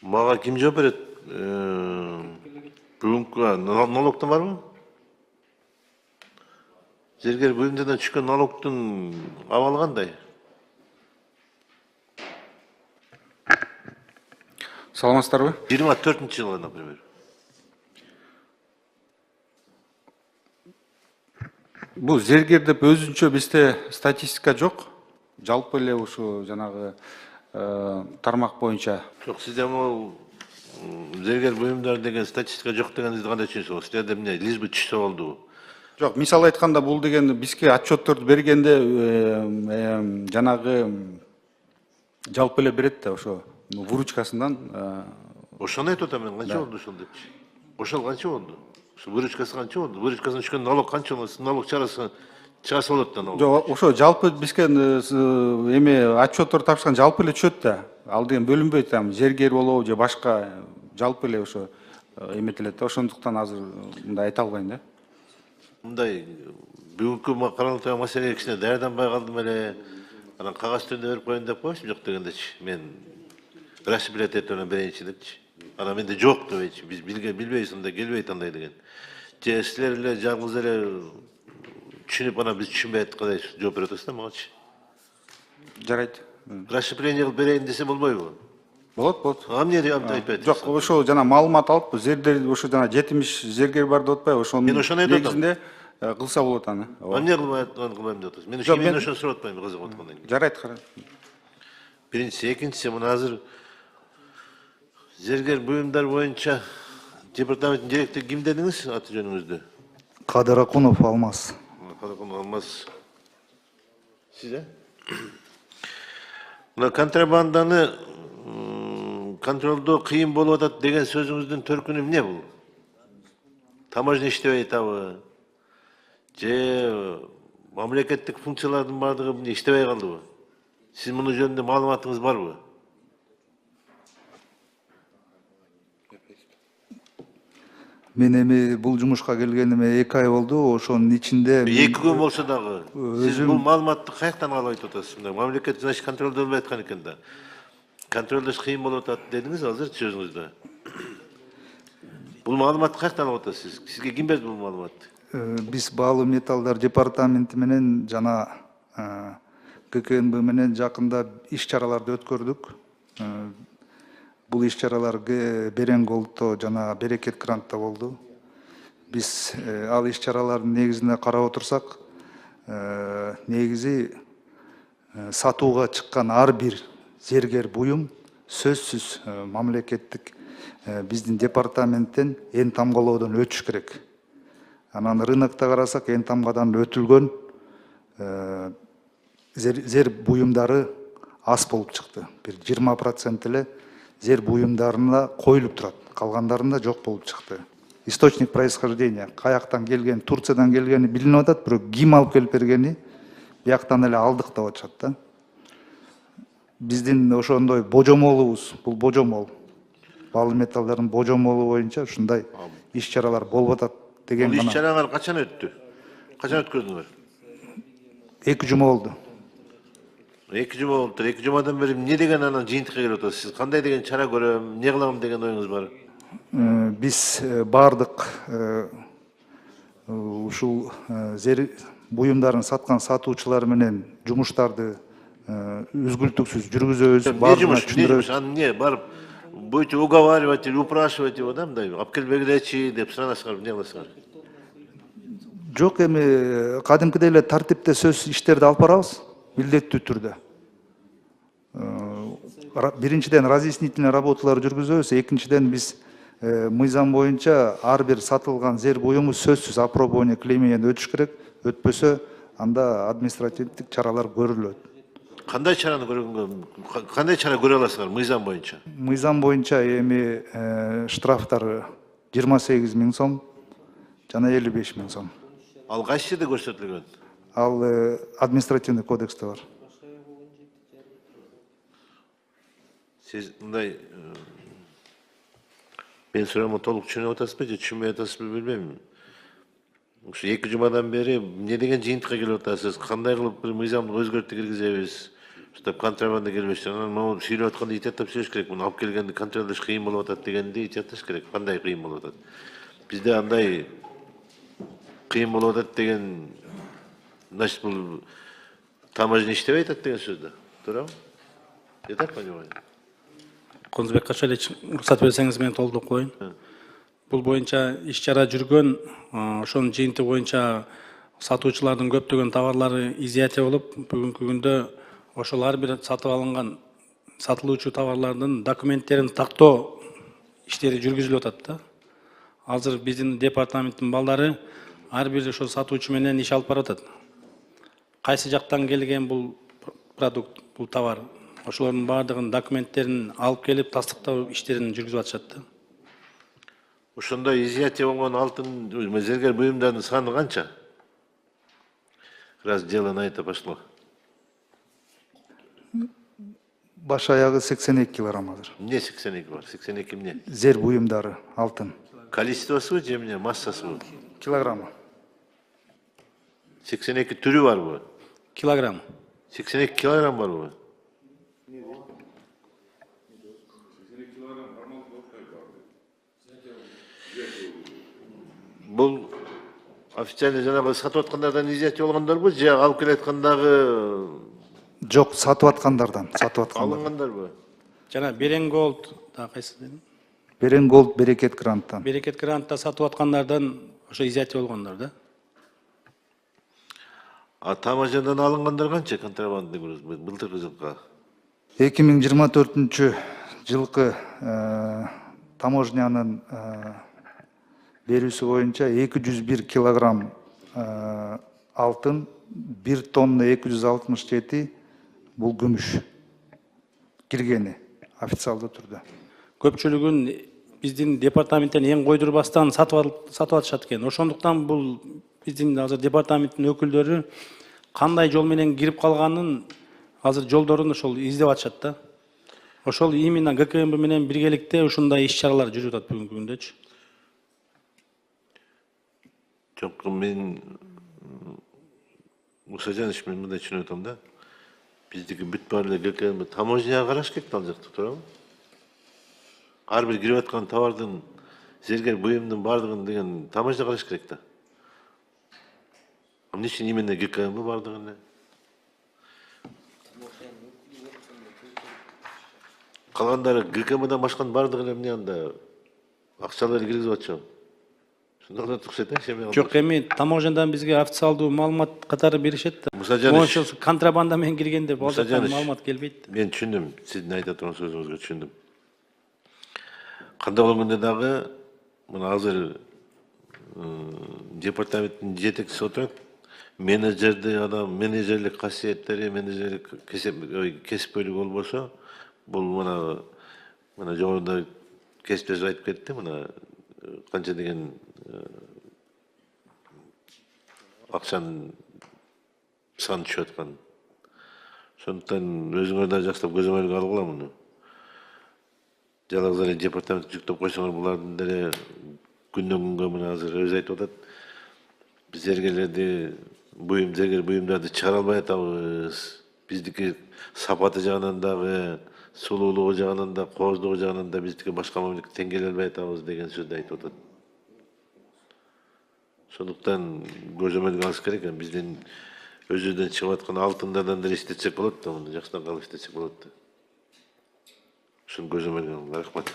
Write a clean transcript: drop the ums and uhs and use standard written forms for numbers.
Мага ким жооп берет? Бүгүнкү налогтон барбы? Зергер бөлүмдөрдөн түшкөн налогтун абалы кандай? Саламатсыздарбы? 24-жылы, например. Бул зергер деп өзүнчө бизде статистика жок. Жалпы эле ушу жанагы тармак боюнча. Жок, сизде могу зергер бөлүмдөр деген статистика жок дегенди кандай түшүнөсүз? Силерде эмне, лишь бы түшсө болду? Жок, мисалы айтканда бул деген бизге отчетторду бергенде жанагы жалпы эле берет да ошо выручкасынан. Ошону айтып атам мен, канча болду ошол депчи. Ошол канча болду? Ушу выручкасы канча болду? Выручкасынан түшкөн налог канча болот? Налог чыгарса болот да налог. Жок, ошо жалпы бизге эме отчеттор тапшырган жалпы эле түшөт да. Ал деген бөлүнбөйт, там зергер болобу же башка, жалпы эле ошо эметилет да. Ошондуктан азыр мындай айта албайм да. Мындай бүгүнкү каралып маселеге кичине даярданбай калдым эле. Анан кагаз түрүндө берип коеюн деп коюшум, жок дегендечи. Мен распилять менен берейинчи депчи. Анан менде жок дебейчи. Биз билбейбиз, андай келбейт андай деген. Же силер эле жалгыз эле түшүнүп, анан биз түшүнбөй аткандай жооп берип атасыз да магачы. Жарайт. Расширение кылып берейин десе болбойбу? Болот, болот. Эмне айтпайт? Жок, ошо жана маалымат алып, зердер ошо жана 70 зергер бар деп атпайбы, ошонун Мен ошону айтып атам. негизинде кылса болот аны. Эмне кылбайм деп атасыз? Мен ошону сурап атпайм, кызыгып аткандан кийин. Жарайт, кара. Биринчиси, экинчиси, мына азыр зергер буюмдар боюнча департаменттин директору ким дедиңиз аты жөнүңүздү? Кадыракунов Алмаз. Алмаз. Сиз, мына контрабанданы контролдоо кыйын болуп атат деген сөзүңүздүн төркүнү эмне бул? Таможня иштебей атабы? Же мамлекеттик функциялардын баардыгы иштебей калдыбы? Сиз муну жөнүндө маалыматыңыз барбы? Мен эми бул жумушка келгениме 2 ай болду. Ошонун ичинде 2 күн болсо дагы сиз бул маалыматты каяктан алып айтып атасыз? Мамлекет, значит, контролдолбой аткан экен да. Контролдош кыйын болуп атат дедиңиз азыр сөзүңүздө. Бул маалыматты каяктан алып атасыз? Сизге ким берди бул маалыматты? биз баалуу металлдар департаменти менен жана ГКНБ менен жакында иш чараларды өткөрдүк. Бул иш чаралар Беренголдо жана Берекет грантта болду. Биз ал иш чаралардын негизине карап отурсак, негизи сатууга чыккан ар бир зергер буюм сөзсүз мамлекеттик биздин департаменттен эн тамгалоодон өтүш керек. Анан рынокто карасак, эн тамгадан өтүлгөн зер буюмдары аз болуп чыкты. Бир 20% эле зер буюмдарына коюлуп турат. Калгандарында жок болуп чыкты. Источник происхождения каяктан келген, Турциядан келгени билинип атат, бирок ким алып келип бергени бияктан эле алдык деп атышат да. Биздин ошондой божомолубуз, бул божомол. Баалуу металлдардын божомолу боюнча ушундай иш чаралар болуп атат деген Бул гана. иш чаралар качан өттү? Качан өткөрдүңөр? 2 жума болду. 2 жума болуптур. 2 жумадан бери эмне деген анан жыйынтыкка келип атасыз? Сиз кандай деген чара көрөм, эмне кылам деген оюңуз бар? Биз бардык ушул зер буюмдарын саткан сатуучулар менен жумуштарды үзгүлтүксүз жүргүзөбүз. Эмне жумуш? Анан эмне барып будете уговаривать или упрашивать его, да, мындай алып келбегилечи деп суранасыңар, эмне кыласыңар? Жок, эми кадимкидей эле тартипте сөз иштерди алып барабыз, милдеттүү түрдө. Биринчиден разъяснительный работалар жүргүзөбүз, экинчиден биз мыйзам боюнча ар бир сатылган зер буюму сөзсүз опробование клеймеден өтүш керек. Өтпөсө анда административдик чаралар көрүлөт. Кандай чараны кандай чара көрө аласыңар мыйзам боюнча? Мыйзам боюнча эми штрафтары 28 000 сом жана 55 000 сом. Ал кайсы жерде көрсөтүлгөн? Ал административный кодексте бар. Сиз мындай мен суроомо толук түшүнүп атасызбы же түшүнбөй атасызбы билбейм. Ушу 2 жумадан бери эмне деген жыйынтыкка келип атасыз? Кандай кылып бир мыйзамды өзгөртүп киргизебиз? Устап контрабанда келбешти. Анан могу сүйлөп атканда итеп сөйлөш керек. Муну алып келгенди контролдош кыйын болуп атат дегенди итеп керек. Кандай кыйын болуп атат? Бизде андай кыйын болуп атат деген, значит, бул таможня иштебей атат деген сөз да. Туурабы? Я так понимаю. Козбек Кашалич, уруксат берсеңиз мен толтуруп коеюн. Бул боюнча иш-чара жүргөн, ошонун жыйынтыгы боюнча сатуучулардын көптөгөн товарлары изъятие болуп, бүгүнкү күндө ошол ар бир сатып алынган сатылуучу товарлардын документтерин тактоо иштери жүргүзүлүп атат да. Азыр биздин департаменттин балдары ар бир ошол сатуучу менен иш алып барып атат. Кайсы жактан келген бул продукт, бул товар, ошолордун баардыгын документтерин алып келип тастыктоо иштерин жүргүзүп атышат да. Ошондой изъятие болгон алтын зергер буюмдардын саны канча? Раз дело на это пошло. Баш аягы 82 килограмм азыр. Эмне 82 бар? 82 эмне? Зер буюмдары алтын. Количествосу же эмне? Массасыбы? Килограммы. 82 түрү барбы? Килограмм. 82 килограмм барбы? Бул официально жанагы сатып аткандардан изъятие болгондорбу же алып келаткандагы Жок, сатып аткандардан, алынгандарбы? Жана Берен Голд, да кайсы дедим? Берен Голд Берекет гранттан. Берекет грантта сатып аткандардан ошо изъятие болгондор да. А таможнядан алынгандар канча контрабандный груз былтыркы жылкы? 2024 жылкы таможнянын берүүсү боюнча 201 килограмм алтын, 1 тонна 267 бул күмүш киргени официалдуу түрдө. Көпчүлүгүн биздин департаменттен эң койдурбастан сатып атышат экен. Ошондуктан бул биздин азыр департаменттин өкүлдөрү кандай жол менен кирип калганын азыр жолдорун ошол издеп атышат да. Ошол именно ГКМБ менен биргеликте ушундай иш-чаралар жүрүп атат бүгүнкү күндөчү. Жок, мен Мусажанович, мен мындай түшүнүп атам да. Биздики бүт баары эле ГКМБ таможняга караш керек ал жакта, туурабы? Ар бир кирип аткан товардын, зергер буюмдун баардыгын деген таможня караш керек да. Эмне үчүн именно ГКМБ баардыгын эле? Калгандары ГКМБдан башканын баардыгы эле эмне анда акчаларды киргизип атышабы? Шундый да турсат эми. Жок, эми таможнядан бизге официалдуу маалымат катары беришет да. Мусажанович, Ошо контрабанда менен киргенде бул жактан маалымат келбейт. мен түшүндүм, сиздин айтып аткан сөзүңүзгө түшүндүм. Кандай болгондо дагы мына азыр департаменттин жетекчиси отурат. Менеджерди адам, менеджерлик касиеттери, менеджерлик кесипкөйлүгү болбосо, бул мына жогоруда кесиптеш айтып кетти, мына канча деген акчанын саны түшүп аткан. Ошондуктан өзүңөр да жакшылап көзөмөлгө алгыла муну. Жалгыз эле департамент жүктөп койсоңор булардын деле күндөн күнгө мына азыр өзү айтып атат. Биз зергерлерди зергер буюмдарды чыгара албай атабыз. Биздики сапаты жагынан дагы, сулуулугу жагынан да, кооздугу жагынан да биздики башка мамлекетке тең келе албай атабыз деген сөздү айтып атат. Ошондуктан көзөмөлгө алыш керек экен. Биздин өзүбүздөн чыгып аткан алтындардан деле иштетсек болот да, муну жакшыдан калып иштетсек болот да. Ушуну көзөмөлгө алыңыз. Рахмат.